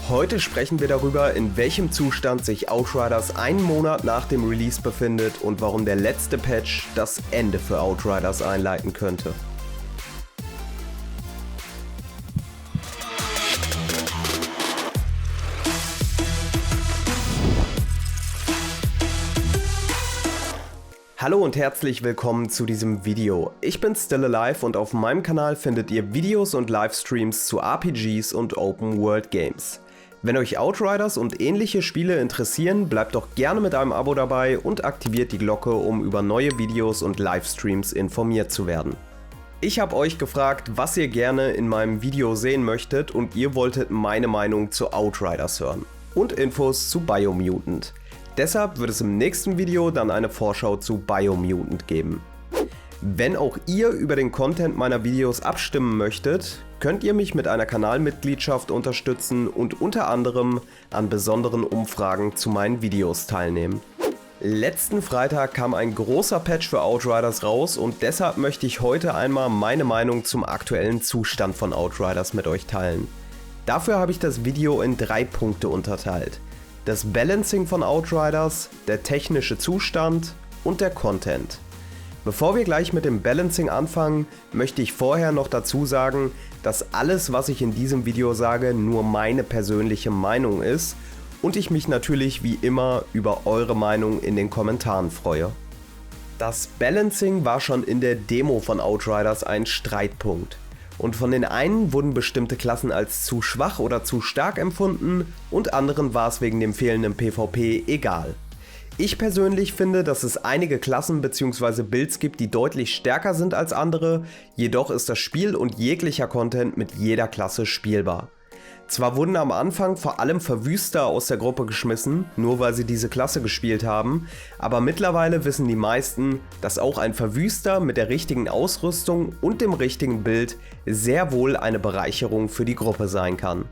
Heute sprechen wir darüber, in welchem Zustand sich Outriders einen Monat nach dem Release befindet und warum der letzte Patch das Ende für Outriders einleiten könnte. Hallo und herzlich willkommen zu diesem Video. Ich bin Still Alive und auf meinem Kanal findet ihr Videos und Livestreams zu RPGs und Open World Games. Wenn euch Outriders und ähnliche Spiele interessieren, bleibt doch gerne mit einem Abo dabei und aktiviert die Glocke, um über neue Videos und Livestreams informiert zu werden. Ich habe euch gefragt, was ihr gerne in meinem Video sehen möchtet und ihr wolltet meine Meinung zu Outriders hören und Infos zu Biomutant. Deshalb wird es im nächsten Video dann eine Vorschau zu Biomutant geben. Wenn auch ihr über den Content meiner Videos abstimmen möchtet, könnt ihr mich mit einer Kanalmitgliedschaft unterstützen und unter anderem an besonderen Umfragen zu meinen Videos teilnehmen. Letzten Freitag kam ein großer Patch für Outriders raus und deshalb möchte ich heute einmal meine Meinung zum aktuellen Zustand von Outriders mit euch teilen. Dafür habe ich das Video in 3 Punkte unterteilt. Das Balancing von Outriders, der technische Zustand und der Content. Bevor wir gleich mit dem Balancing anfangen, möchte ich vorher noch dazu sagen, dass alles, was ich in diesem Video sage, nur meine persönliche Meinung ist und ich mich natürlich wie immer über eure Meinung in den Kommentaren freue. Das Balancing war schon in der Demo von Outriders ein Streitpunkt. Und von den einen wurden bestimmte Klassen als zu schwach oder zu stark empfunden und anderen war es wegen dem fehlenden PvP egal. Ich persönlich finde, dass es einige Klassen bzw. Builds gibt, die deutlich stärker sind als andere, jedoch ist das Spiel und jeglicher Content mit jeder Klasse spielbar. Zwar wurden am Anfang vor allem Verwüster aus der Gruppe geschmissen, nur weil sie diese Klasse gespielt haben, aber mittlerweile wissen die meisten, dass auch ein Verwüster mit der richtigen Ausrüstung und dem richtigen Bild sehr wohl eine Bereicherung für die Gruppe sein kann.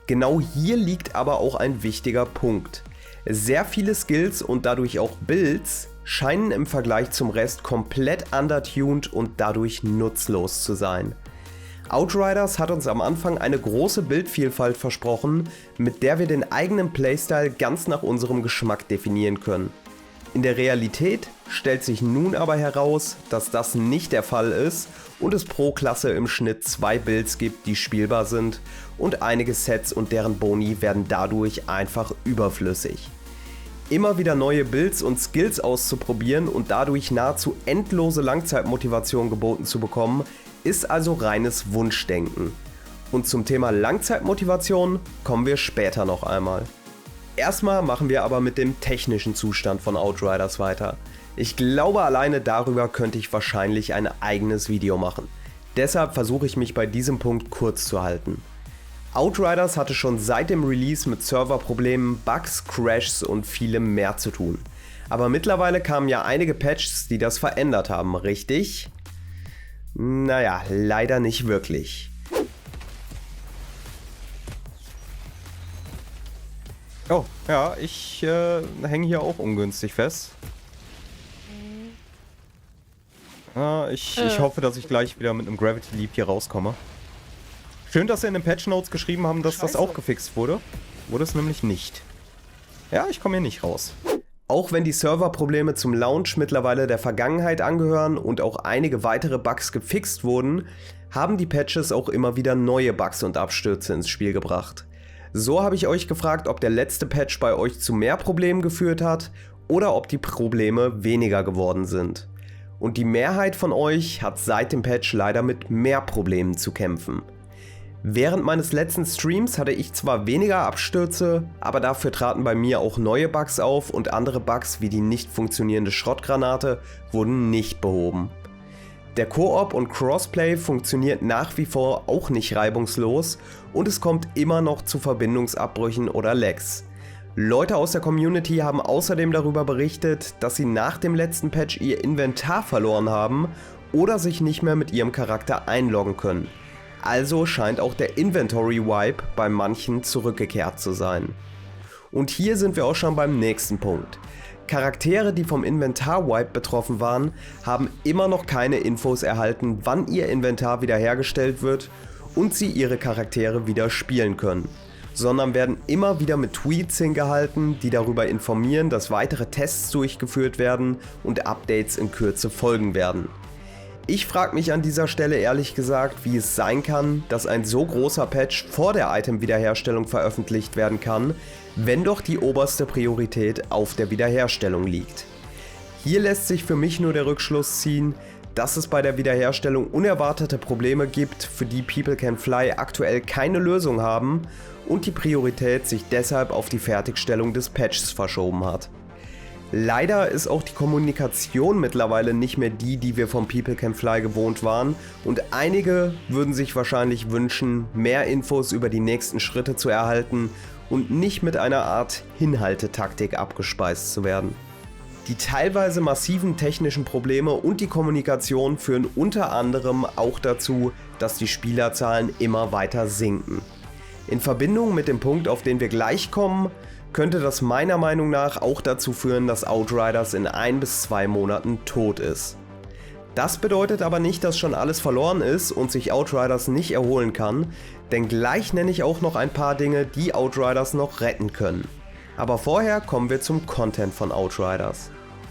Genau hier liegt aber auch ein wichtiger Punkt. Sehr viele Skills und dadurch auch Builds scheinen im Vergleich zum Rest komplett undertuned und dadurch nutzlos zu sein. Outriders hat uns am Anfang eine große Bildvielfalt versprochen, mit der wir den eigenen Playstyle ganz nach unserem Geschmack definieren können. In der Realität stellt sich nun aber heraus, dass das nicht der Fall ist und es pro Klasse im Schnitt 2 Builds gibt, die spielbar sind und einige Sets und deren Boni werden dadurch einfach überflüssig. Immer wieder neue Builds und Skills auszuprobieren und dadurch nahezu endlose Langzeitmotivation geboten zu bekommen, ist also reines Wunschdenken. Und zum Thema Langzeitmotivation kommen wir später noch einmal. Erstmal machen wir aber mit dem technischen Zustand von Outriders weiter. Ich glaube, alleine darüber könnte ich wahrscheinlich ein eigenes Video machen. Deshalb versuche ich mich bei diesem Punkt kurz zu halten. Outriders hatte schon seit dem Release mit Serverproblemen, Bugs, Crashs und vielem mehr zu tun. Aber mittlerweile kamen ja einige Patches, die das verändert haben, richtig? Naja, leider nicht wirklich. Oh, ja, ich hänge hier auch ungünstig fest. Ich hoffe, dass ich gleich wieder mit einem Gravity Leap hier rauskomme. Schön, dass sie in den Patch Notes geschrieben haben, dass das auch gefixt wurde. Wurde es nämlich nicht. Ja, ich komme hier nicht raus. Auch wenn die Serverprobleme zum Launch mittlerweile der Vergangenheit angehören und auch einige weitere Bugs gefixt wurden, haben die Patches auch immer wieder neue Bugs und Abstürze ins Spiel gebracht. So habe ich euch gefragt, ob der letzte Patch bei euch zu mehr Problemen geführt hat oder ob die Probleme weniger geworden sind. Und die Mehrheit von euch hat seit dem Patch leider mit mehr Problemen zu kämpfen. Während meines letzten Streams hatte ich zwar weniger Abstürze, aber dafür traten bei mir auch neue Bugs auf und andere Bugs wie die nicht funktionierende Schrottgranate wurden nicht behoben. Der Koop und Crossplay funktioniert nach wie vor auch nicht reibungslos und es kommt immer noch zu Verbindungsabbrüchen oder Lags. Leute aus der Community haben außerdem darüber berichtet, dass sie nach dem letzten Patch ihr Inventar verloren haben oder sich nicht mehr mit ihrem Charakter einloggen können. Also scheint auch der Inventory Wipe bei manchen zurückgekehrt zu sein. Und hier sind wir auch schon beim nächsten Punkt. Charaktere, die vom Inventar-Wipe betroffen waren, haben immer noch keine Infos erhalten, wann ihr Inventar wiederhergestellt wird und sie ihre Charaktere wieder spielen können. sondern werden immer wieder mit Tweets hingehalten, die darüber informieren, dass weitere Tests durchgeführt werden und Updates in Kürze folgen werden. Ich frage mich an dieser Stelle ehrlich gesagt, wie es sein kann, dass ein so großer Patch vor der Item-Wiederherstellung veröffentlicht werden kann, wenn doch die oberste Priorität auf der Wiederherstellung liegt. Hier lässt sich für mich nur der Rückschluss ziehen, dass es bei der Wiederherstellung unerwartete Probleme gibt, für die People Can Fly aktuell keine Lösung haben und die Priorität sich deshalb auf die Fertigstellung des Patches verschoben hat. Leider ist auch die Kommunikation mittlerweile nicht mehr die wir vom People Can Fly gewohnt waren und einige würden sich wahrscheinlich wünschen, mehr Infos über die nächsten Schritte zu erhalten und nicht mit einer Art Hinhaltetaktik abgespeist zu werden. Die teilweise massiven technischen Probleme und die Kommunikation führen unter anderem auch dazu, dass die Spielerzahlen immer weiter sinken. In Verbindung mit dem Punkt, auf den wir gleich kommen, könnte das meiner Meinung nach auch dazu führen, dass Outriders in 1 bis 2 Monaten tot ist. Das bedeutet aber nicht, dass schon alles verloren ist und sich Outriders nicht erholen kann, denn gleich nenne ich auch noch ein paar Dinge, die Outriders noch retten können. Aber vorher kommen wir zum Content von Outriders.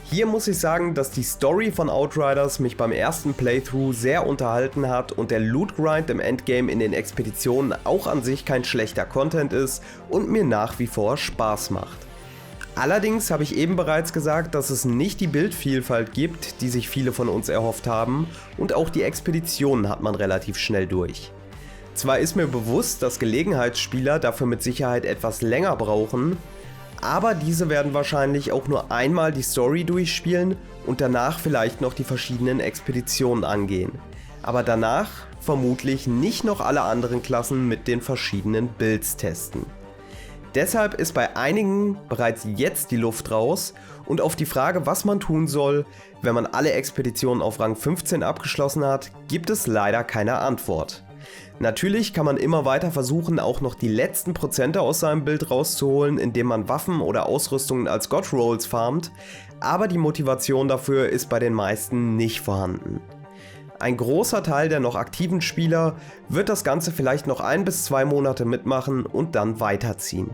Hier muss ich sagen, dass die Story von Outriders mich beim ersten Playthrough sehr unterhalten hat und der Loot Grind im Endgame in den Expeditionen auch an sich kein schlechter Content ist und mir nach wie vor Spaß macht. Allerdings habe ich eben bereits gesagt, dass es nicht die Bildvielfalt gibt, die sich viele von uns erhofft haben, und auch die Expeditionen hat man relativ schnell durch. Zwar ist mir bewusst, dass Gelegenheitsspieler dafür mit Sicherheit etwas länger brauchen, aber diese werden wahrscheinlich auch nur einmal die Story durchspielen und danach vielleicht noch die verschiedenen Expeditionen angehen. Aber danach vermutlich nicht noch alle anderen Klassen mit den verschiedenen Builds testen. Deshalb ist bei einigen bereits jetzt die Luft raus und auf die Frage, was man tun soll, wenn man alle Expeditionen auf Rang 15 abgeschlossen hat, gibt es leider keine Antwort. Natürlich kann man immer weiter versuchen, auch noch die letzten Prozente aus seinem Bild rauszuholen, indem man Waffen oder Ausrüstungen als God Rolls farmt, aber die Motivation dafür ist bei den meisten nicht vorhanden. Ein großer Teil der noch aktiven Spieler wird das Ganze vielleicht noch 1 bis 2 Monate mitmachen und dann weiterziehen.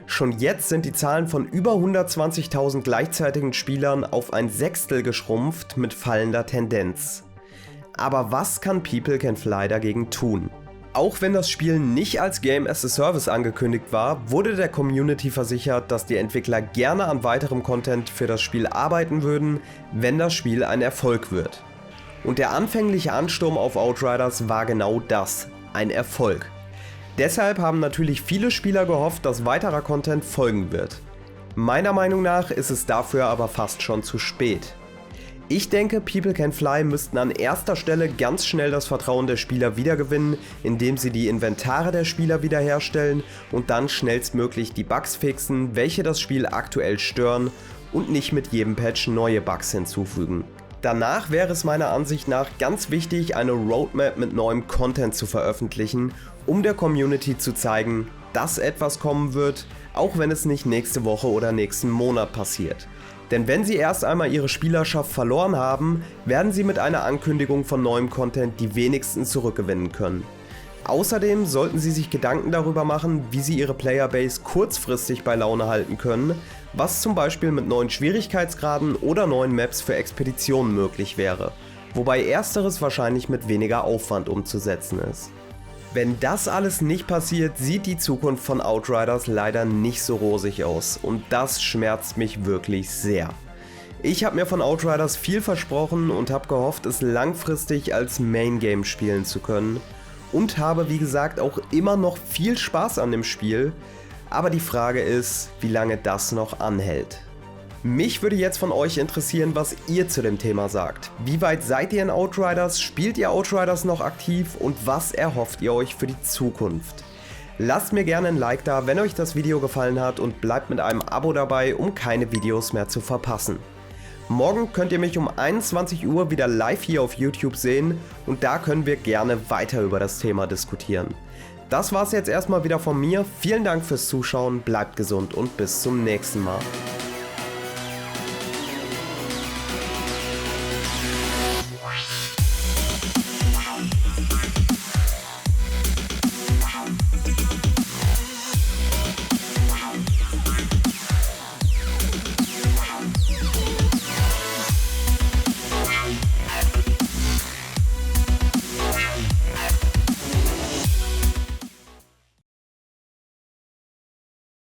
Schon jetzt sind die Zahlen von über 120.000 gleichzeitigen Spielern auf ein Sechstel geschrumpft mit fallender Tendenz. Aber was kann People Can Fly dagegen tun? Auch wenn das Spiel nicht als Game as a Service angekündigt war, wurde der Community versichert, dass die Entwickler gerne an weiterem Content für das Spiel arbeiten würden, wenn das Spiel ein Erfolg wird. Und der anfängliche Ansturm auf Outriders war genau das, ein Erfolg. Deshalb haben natürlich viele Spieler gehofft, dass weiterer Content folgen wird. Meiner Meinung nach ist es dafür aber fast schon zu spät. Ich denke, People Can Fly müssten an erster Stelle ganz schnell das Vertrauen der Spieler wiedergewinnen, indem sie die Inventare der Spieler wiederherstellen und dann schnellstmöglich die Bugs fixen, welche das Spiel aktuell stören, und nicht mit jedem Patch neue Bugs hinzufügen. Danach wäre es meiner Ansicht nach ganz wichtig, eine Roadmap mit neuem Content zu veröffentlichen, um der Community zu zeigen, dass etwas kommen wird, auch wenn es nicht nächste Woche oder nächsten Monat passiert. Denn wenn sie erst einmal ihre Spielerschaft verloren haben, werden sie mit einer Ankündigung von neuem Content die wenigsten zurückgewinnen können. Außerdem sollten sie sich Gedanken darüber machen, wie sie ihre Playerbase kurzfristig bei Laune halten können, was zum Beispiel mit neuen Schwierigkeitsgraden oder neuen Maps für Expeditionen möglich wäre, wobei ersteres wahrscheinlich mit weniger Aufwand umzusetzen ist. Wenn das alles nicht passiert, sieht die Zukunft von Outriders leider nicht so rosig aus und das schmerzt mich wirklich sehr. Ich habe mir von Outriders viel versprochen und habe gehofft, es langfristig als Main Game spielen zu können und habe wie gesagt auch immer noch viel Spaß an dem Spiel, aber die Frage ist, wie lange das noch anhält. Mich würde jetzt von euch interessieren, was ihr zu dem Thema sagt. Wie weit seid ihr in Outriders? Spielt ihr Outriders noch aktiv? Und was erhofft ihr euch für die Zukunft? Lasst mir gerne ein Like da, wenn euch das Video gefallen hat und bleibt mit einem Abo dabei, um keine Videos mehr zu verpassen. Morgen könnt ihr mich um 21 Uhr wieder live hier auf YouTube sehen und da können wir gerne weiter über das Thema diskutieren. Das war's jetzt erstmal wieder von mir. Vielen Dank fürs Zuschauen, bleibt gesund und bis zum nächsten Mal.